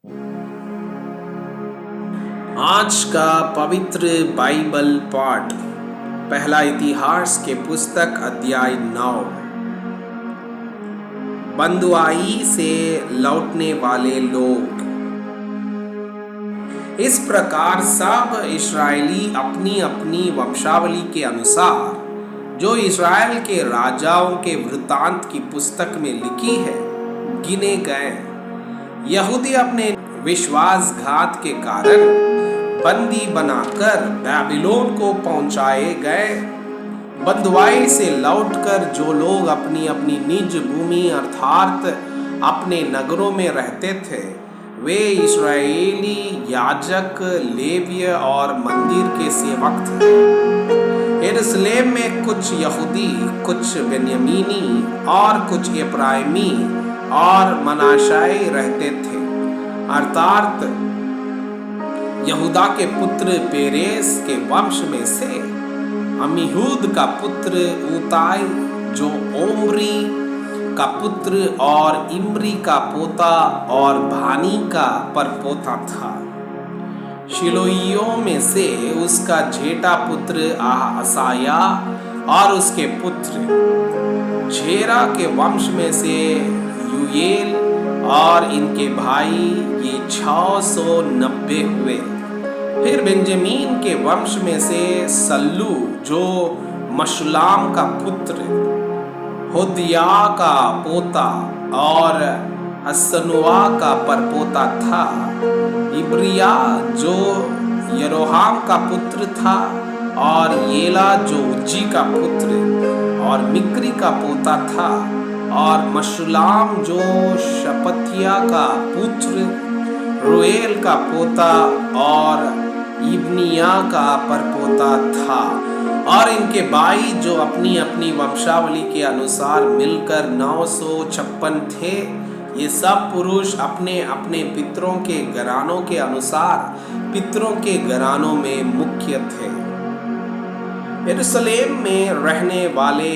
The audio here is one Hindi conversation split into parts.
आज का पवित्र बाइबल पाठ पहला इतिहास के पुस्तक अध्याय 9। बंधुआई से लौटने वाले लोग। इस प्रकार सब इस्राएली अपनी अपनी वंशावली के अनुसार जो इस्राएल के राजाओं के वृत्तांत की पुस्तक में लिखी है गिने गए। यहूदी अपने विश्वासघात के कारण बंदी बनाकर बैबिलोन को पहुंचाए गए। बंधुआई से लौटकर जो लोग अपनी अपनी निज भूमि अर्थात अपने नगरों में रहते थे वे इस्राएली याजक, लेवीय और मंदिर के सेवक थे। यरूशलेम में कुछ यहूदी, कुछ बेन्यामीनी और कुछ एफ्राइमी और मनाशाई रहते थे, अर्थात यहूदा के पुत्र पेरेस के वंश में से अमीहूद का पुत्र ऊताई जो ओम्री का पुत्र और इम्री का पोता और भानी का परपोता था। शिलोइयों में से उसका जेठा पुत्र असाया और उसके पुत्र झेरा के वंश में से यूएल और इनके भाई ये 690 हुए। फिर बेंजामीन के वंश में से सल्लू जो मशुलाम का पुत्र, होदिया का पोता और हसनुआ का परपोता था। इब्रिया जो यरोहाम का पुत्र था और येला जो उज्जी का पुत्र और मिक्री का पोता था और मशुलाम जो शपतिया का पुत्र, रोएल का पोता और इब्निया का परपोता था। और इनके भाई जो अपनी अपनी वंशावली के अनुसार मिलकर 956 थे। ये सब पुरुष अपने अपने पितरों के घरानों के अनुसार पितरों के घरानों में मुख्य थे। यरूशलेम में रहने वाले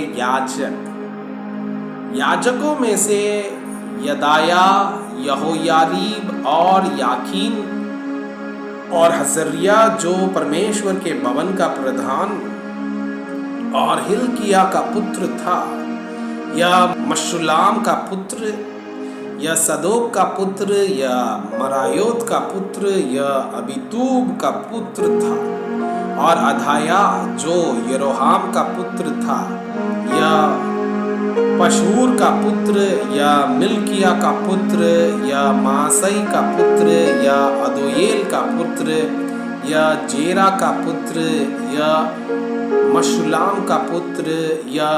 याजकों में से यदाया, यहोयारीब और याकीन और हजरिया जो परमेश्वर के भवन का प्रधान और हिल्किया का पुत्र था, या मशुलाम का पुत्र, या सदोक का पुत्र, या मरायोत का पुत्र, या अबीतूब का पुत्र था, और अधाया जो यरोहाम का पुत्र था, या पशूर का पुत्र, या मिल्किया का पुत्र, या मासई का पुत्र, या अदोएल का पुत्र, या जेरा का पुत्र, या मशुलाम का पुत्र, या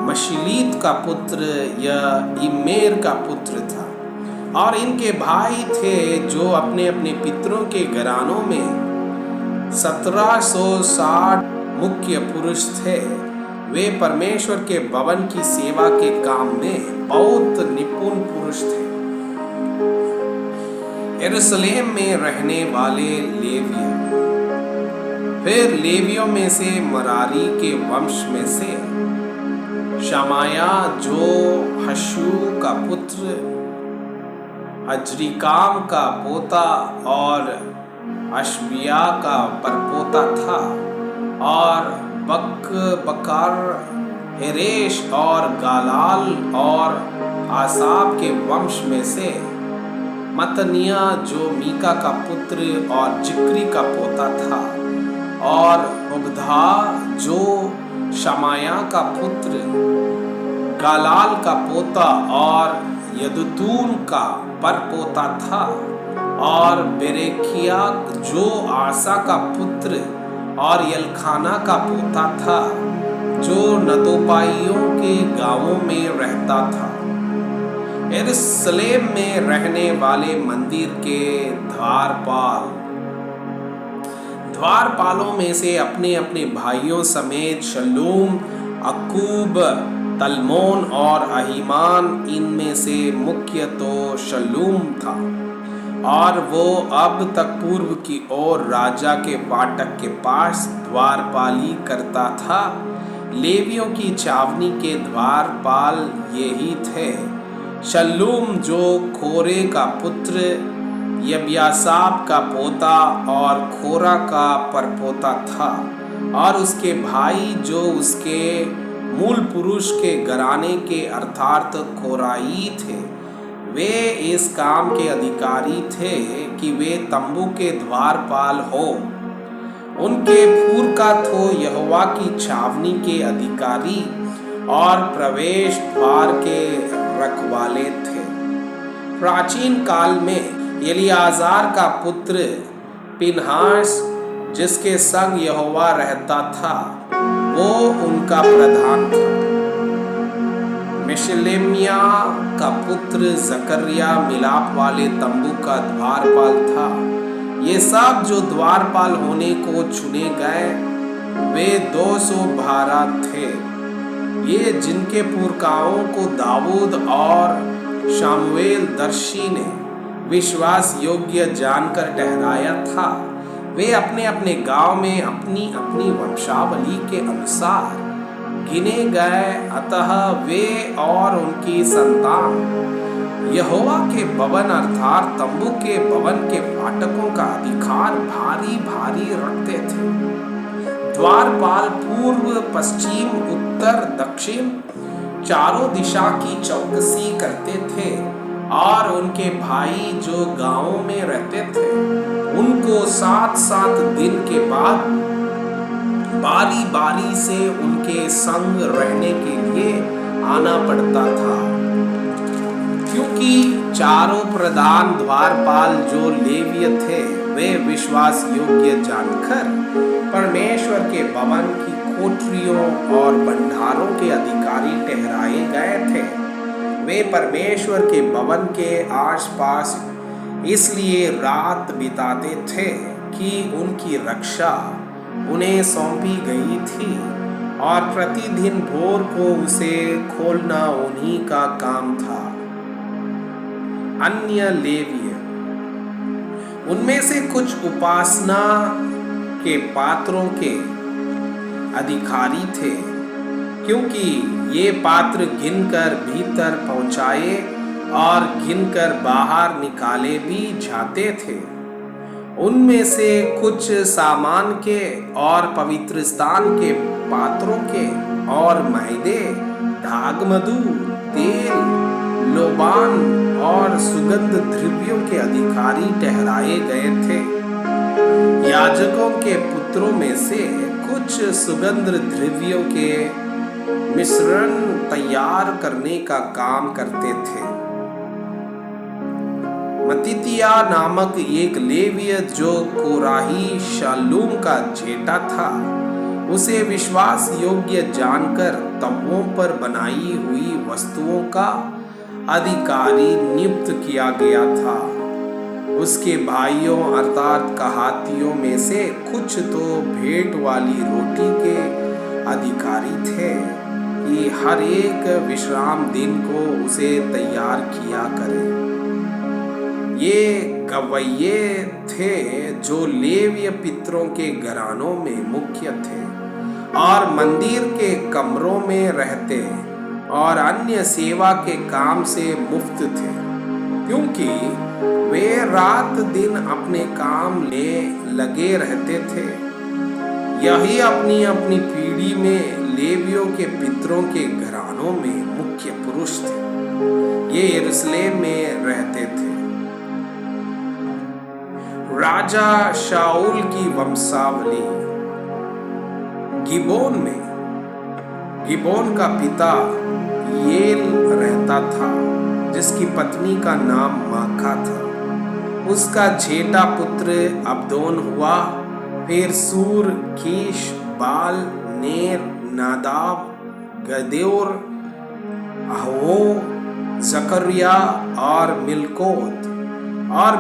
मशीलीत का पुत्र, या इमेर का पुत्र था। और इनके भाई थे जो अपने अपने पितरों के घरानों में 1760 मुख्य पुरुष थे। वे परमेश्वर के भवन की सेवा के काम में बहुत निपुण पुरुष थे। यरूशलेम में रहने वाले लेविय। फिर लेवियों में से मरारी के वंश में से शमाया जो हशू का पुत्र, अजरिकाम का पोता और अशबिया का परपोता था, और बकर, हेरेश और गालाल और आसाब के वंश में से मतनिया जो मीका का पुत्र और जिक्री का पोता था, और उबधा जो शमाया का पुत्र, गालाल का पोता और यदुतून का परपोता था, और बेरेखिया जो आसा का पुत्र और यलखाना का पोता था जो नतोपाइयों के गांवों में रहता था। यरूशलेम में रहने वाले मंदिर के द्वारपालों में से अपने अपने भाइयों समेत शल्लूम, अक्कूब, तलमोन और अहीमान, इनमें से मुख्य तो शल्लूम था और वो अब तक पूर्व की ओर राजा के फाटक के पास द्वारपाली करता था। लेवियों की छावनी के द्वारपाल यही थे। शल्लूम जो खोरे का पुत्र, यब्यासाब का पोता और खोरा का परपोता था, और उसके भाई जो उसके मूल पुरुष के घराने के अर्थात खोराई थे, वे इस काम के अधिकारी थे कि वे तंबू के द्वारपाल हो। उनके पूर्व का तो यहोवा की छावनी के अधिकारी और प्रवेश द्वार के रखवाले थे। प्राचीन काल में एलियाजार का पुत्र पिनहास, जिसके संग यहोवा रहता था, वो उनका प्रधान था। मेशलेमिया का पुत्र जकरिया मिलाप वाले तंबू का द्वारपाल था। ये सब जो द्वारपाल होने को चुने गए, वे 212 थे। ये जिनके पुरखाओं को दाऊद और शामुएल दर्शी ने विश्वास योग्य जानकर ठहराया था, वे अपने अपने गांव में अपनी अपनी वंशावली के अनुसार गिने गए। अतः वे और उनकी संतान यहोवा के भवन अर्थात तंबू के भवन के फाटकों का अधिकार भारी भारी रखते थे। द्वारपाल पूर्व, पश्चिम, उत्तर, दक्षिण चारों दिशा की चौकसी करते थे, और उनके भाई जो गांवों में रहते थे, उनको 7-7 दिन के बाद बारी बारी से उनके संग रहने के लिए आना पड़ता था, क्योंकि चारों प्रधान द्वारपाल जो लेवीय थे, वे विश्वास योग्य जानकर परमेश्वर के भवन की कोठरियों और भंडारों के अधिकारी ठहराए गए थे। वे परमेश्वर के भवन के आसपास इसलिए रात बिताते थे कि उनकी रक्षा उन्हें सौंपी गई थी, और प्रतिदिन भोर को उसे खोलना उन्हीं का काम था। अन्य लेवीय, उनमें से कुछ उपासना के पात्रों के अधिकारी थे, क्योंकि ये पात्र गिनकर भीतर पहुंचाए और गिनकर बाहर निकाले भी जाते थे। उनमें से कुछ सामान के और पवित्र स्थान के पात्रों के और मैदे, धागमधु, तेल, लोबान और सुगंध द्रव्यों के अधिकारी ठहराए गए थे। याजकों के पुत्रों में से कुछ सुगंध द्रव्यों के मिश्रण तैयार करने का काम करते थे। मत्तितिया नामक एक लेवीय जो कोराही शालूम का जेठा था, उसे विश्वास योग्य जानकर तंबुओं पर बनाई हुई वस्तुओं का अधिकारी नियुक्त किया गया था। उसके भाइयों अर्थात कहातियों में से कुछ तो भेंट वाली रोटी के अधिकारी थे कि हर एक विश्राम दिन को उसे तैयार किया करे। ये गवैये थे जो लेवीय पितरों के घरानों में मुख्य थे और मंदिर के कमरों में रहते और अन्य सेवा के काम से मुफ्त थे, क्योंकि वे रात दिन अपने काम में लगे रहते थे। यही अपनी अपनी पीढ़ी में लेवियों के पितरों के घरानों में मुख्य पुरुष थे। ये यरूशलेम में रहते थे। राजा शाऊल की वंशावली। गिबोन का पिता येल रहता था, जिसकी पत्नी का नाम माखा था। उसका जेठा पुत्र अब्दोन हुआ, फिर सूर, कीश, बाल, नेर, नादाब, गदेर, अहो, जकरिया और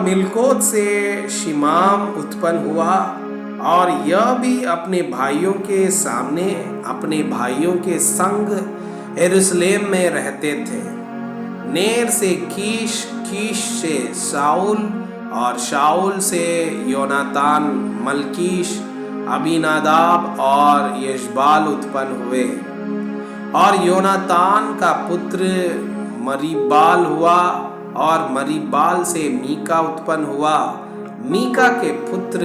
मिलकोत से शिमाम उत्पन्न हुआ, और यह भी अपने भाइयों के सामने अपने भाइयों के संग यरूशलेम में रहते थे। नेर से कीश, कीश से शाऊल, और शाऊल से योनातान, मलकीश, अबीनादाब और यशबाल उत्पन्न हुए। और योनातान का पुत्र मरीबाल हुआ, और मरीबाल से मीका उत्पन्न हुआ। मीका के पुत्र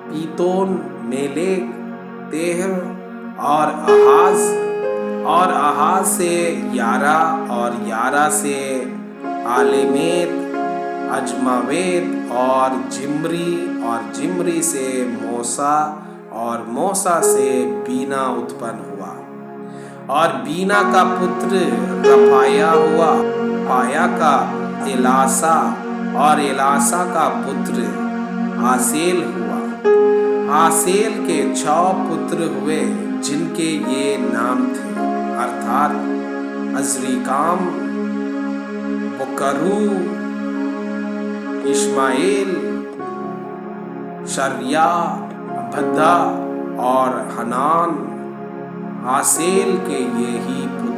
पीतोन, मेलेक, तेहर और आहाज से यारा, और यारा से आलेमेत, अजमावेत और जिम्री से मूसा, और मूसा से बीना उत्पन्न हुआ। और बीना का पुत्र रफाया हुआ, पाया का एलासा, और एलासा का पुत्र आसेल हुआ। आसेल के 6 पुत्र हुए, जिनके ये नाम थे, अर्थात अजरिकाम, बुकरू, इश्माएल, शर्या, भद्दा और हनान। आसेल के ये ही पुत्र